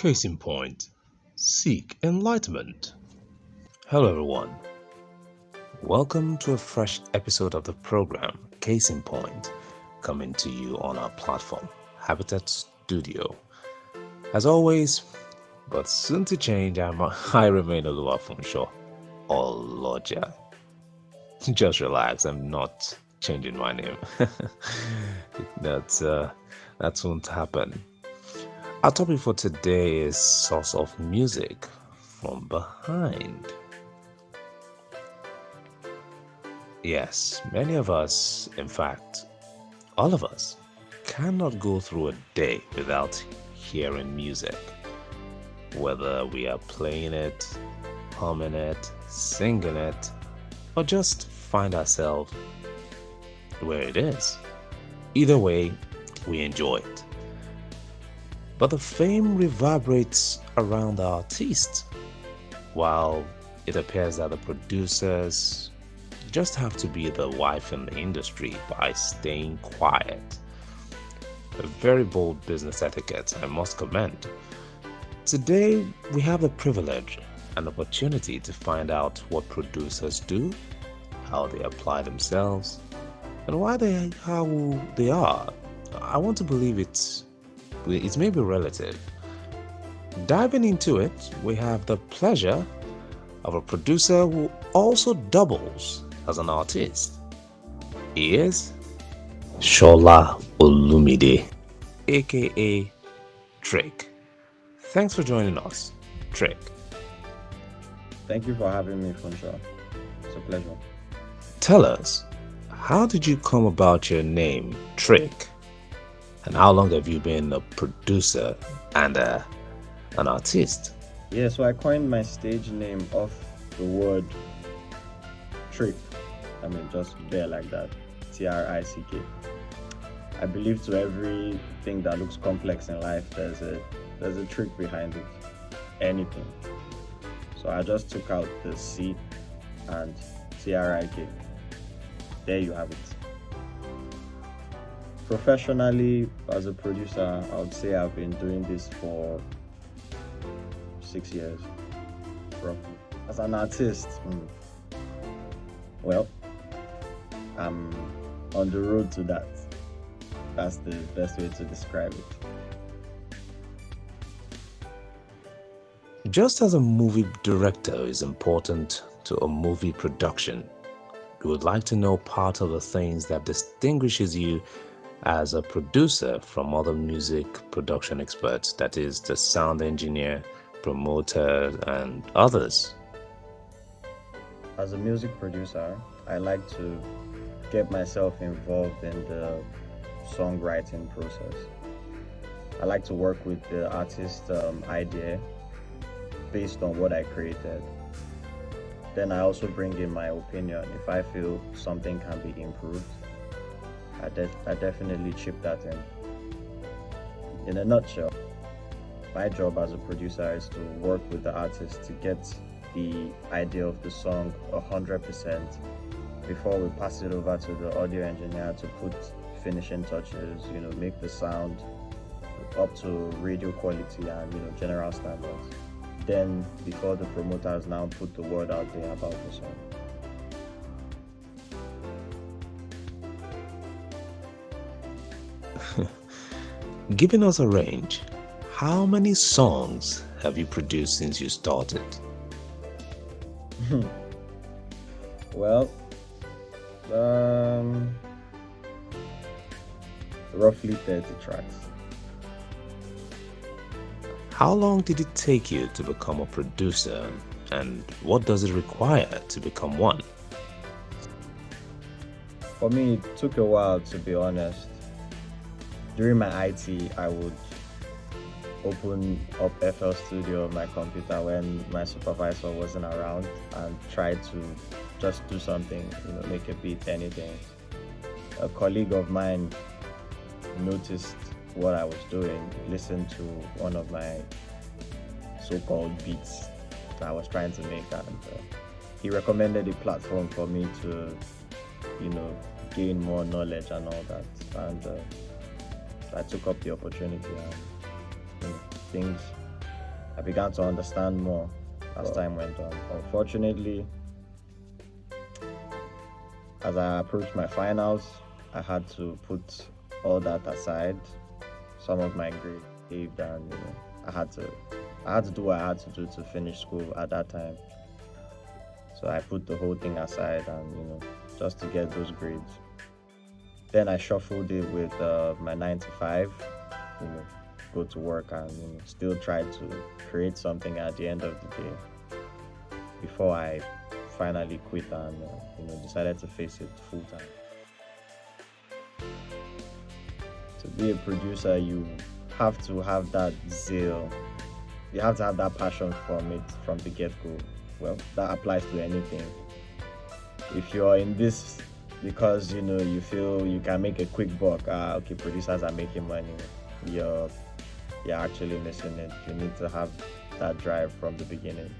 Case in point, seek enlightenment. Hello, everyone. Welcome to a fresh episode of the program Case in Point, coming to you on our platform, Habitat Studio. As always, but soon to change, I remain Oluwafunsho or Lodja. Just relax, I'm not changing my name. that's that won't happen. Our topic for today is source of music from behind. Yes, many of us, in fact, all of us, cannot go through a day without hearing music. Whether we are playing it, humming it, singing it, or just find ourselves where it is. Either way, we enjoy it. But the fame reverberates around the artist, while it appears that the producers just have to be the wife in the industry by staying quiet. A very bold business etiquette, I must commend. Today, we have the privilege and opportunity to find out what producers do, how they apply themselves, and how they are. I want to believe it may be relative. Diving into it, we have the pleasure of a producer who also doubles as an artist. He is Shola Olumide, aka Trik. Thanks for joining us, Trik. Thank you for having me, Funsha. It's a pleasure. Tell us, how did you come about your name, Trik? And how long have you been a producer and an artist? Yeah, so I coined my stage name off the word trick. I mean, just there like that. Trick. I believe to everything that looks complex in life, there's a trick behind it. Anything. So I just took out the C and Trik. There you have it. Professionally, as a producer, I would say I've been doing this for 6 years, roughly. As an artist, well, I'm on the road to that. That's the best way to describe it. Just as a movie director is important to a movie production, we would like to know part of the things that distinguishes you as a producer from other music production experts, that is, the sound engineer, promoter, and others. As a music producer, I like to get myself involved in the songwriting process. I like to work with the artist's idea based on what I created. Then I also bring in my opinion. If I feel something can be improved, I definitely chip that in. In a nutshell, my job as a producer is to work with the artist to get the idea of the song 100% before we pass it over to the audio engineer to put finishing touches, make the sound up to radio quality and, general standards. Then before the promoters now put the word out there about the song. Giving us a range, how many songs have you produced since you started? Well, roughly 30 tracks. How long did it take you to become a producer, and what does it require to become one? For me, it took a while, to be honest. During my IT, I would open up FL Studio on my computer when my supervisor wasn't around and try to just do something, make a beat, anything. A colleague of mine noticed what I was doing, listened to one of my so-called beats that I was trying to make, and he recommended a platform for me to, gain more knowledge and all that. And I took up the opportunity, and things I began to understand more as time went on. Unfortunately, as I approached my finals, I had to put all that aside, some of my grades, and I had to I had to do what I had to do to finish school at that time. So I put the whole thing aside and just to get those grades. Then I shuffled it with my 9 to 5, you know, go to work and still try to create something at the end of the day before I finally quit and decided to face it full time. To be a producer, you have to have that zeal. You have to have that passion from it from the get go. Well, that applies to anything. If you're in this because you feel you can make a quick buck, okay, producers are making money. You're you're actually missing it. You need to have that drive from the beginning,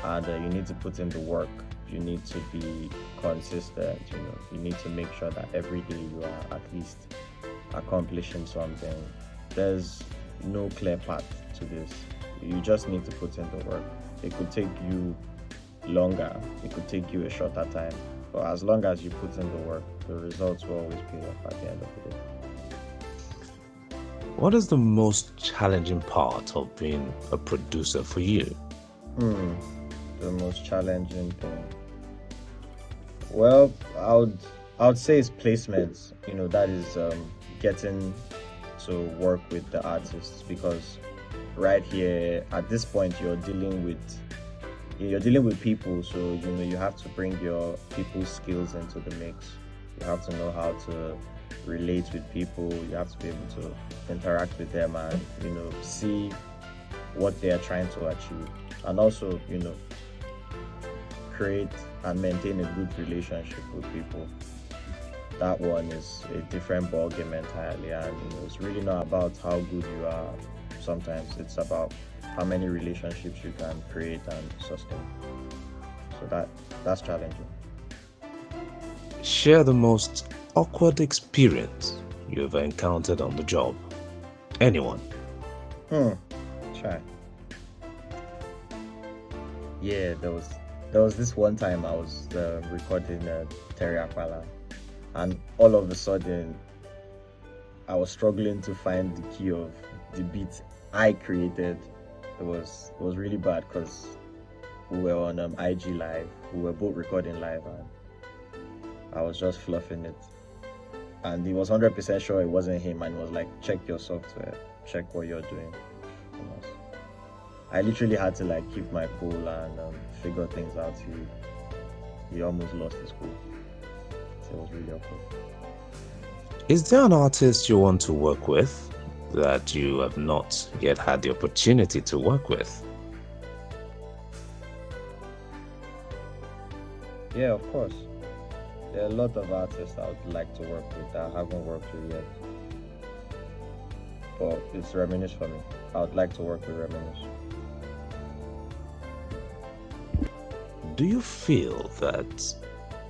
and you need to put in the work. You need to be consistent. You need to make sure that every day you are at least accomplishing something. There's no clear path to this. You just need to put in the work. It could take you longer, it could take you a shorter time, but as long as you put in the work, the results will always pay off at the end of the day. What is the most challenging part of being a producer for you? Hmm, the most challenging thing. Well, I would say it's placements. That is getting to work with the artists, because right here at this point you're dealing with people, so you have to bring your people's skills into the mix. You have to know how to relate with people. You have to be able to interact with them and see what they are trying to achieve, and also create and maintain a good relationship with people. That one is a different ball game entirely, and it's really not about how good you are. Sometimes it's about how many relationships you can create and sustain. So that's challenging. Share the most awkward experience you ever encountered on the job. Anyone? Hmm. Try. Yeah, there was this one time I was recording Terry Aquala, and all of a sudden I was struggling to find the key of the beat I created. It was really bad because we were on IG live. We were both recording live, and I was just fluffing it. And he was 100% sure it wasn't him, and he was like, "Check your software, check what you're doing." You know, I literally had to like keep my cool and figure things out. He almost lost his cool. So it was really awkward. Is there an artist you want to work with that you have not yet had the opportunity to work with? Yeah, of course. There are a lot of artists I would like to work with that I haven't worked with yet. But it's Reminisce for me. I would like to work with Reminisce. Do you feel that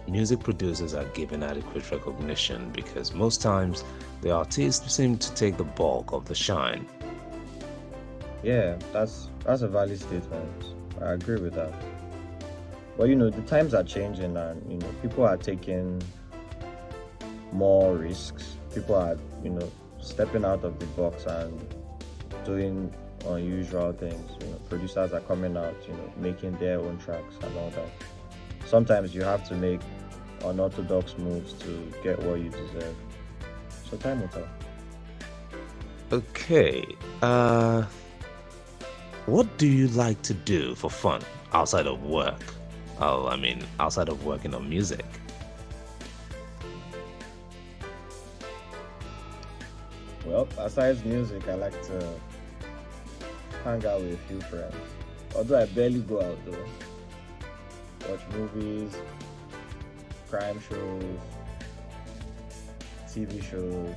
music producers are given adequate recognition? Because most times the artists seem to take the bulk of the shine. Yeah, that's a valid statement. I agree with that. But the times are changing, and people are taking more risks. People are stepping out of the box and doing unusual things. Producers are coming out, making their own tracks and all that. Sometimes you have to make unorthodox moves to get what you deserve. So time will tell. Okay, what do you like to do for fun outside of work? Oh, I mean, outside of working on music. Well, aside music, I like to hang out with a few friends. Although I barely go out though. Watch movies, crime shows, TV shows.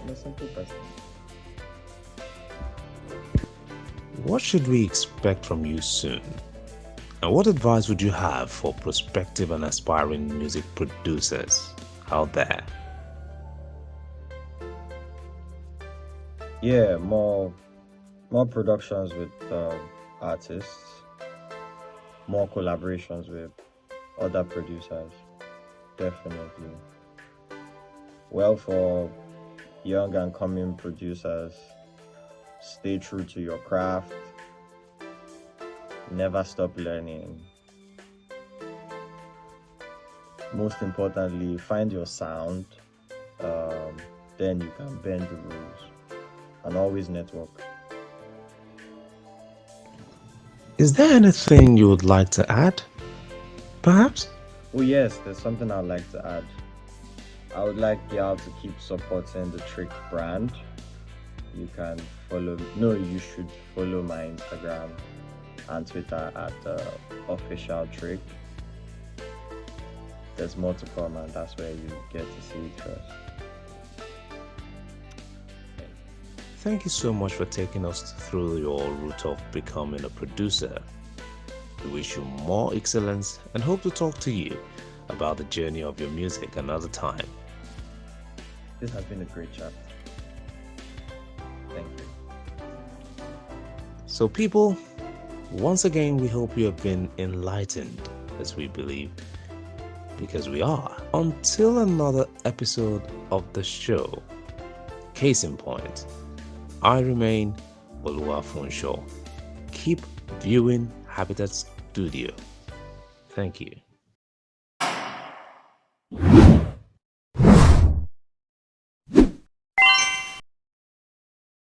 I'm a simple person. What should we expect from you soon? And what advice would you have for prospective and aspiring music producers out there? Yeah, more productions with artists, more collaborations with other producers, definitely. Well, for young and coming producers, stay true to your craft, never stop learning. Most importantly, find your sound, then you can bend the rules and always network. Is there anything you would like to add, perhaps? Oh, yes, there's something I'd like to add. I would like y'all to keep supporting the Trik brand. You can follow, no, you should follow my Instagram and Twitter at official Trik. There's more to come, and that's where you get to see it first. Thank you so much for taking us through your route of becoming a producer. We wish you more excellence and hope to talk to you about the journey of your music another time. This has been a great chat. Thank you. So, people, once again, we hope you have been enlightened, as we believe, because we are. Until another episode of the show, case in point, I remain Oluwafunshaw. Keep viewing Habitat Studio. Thank you.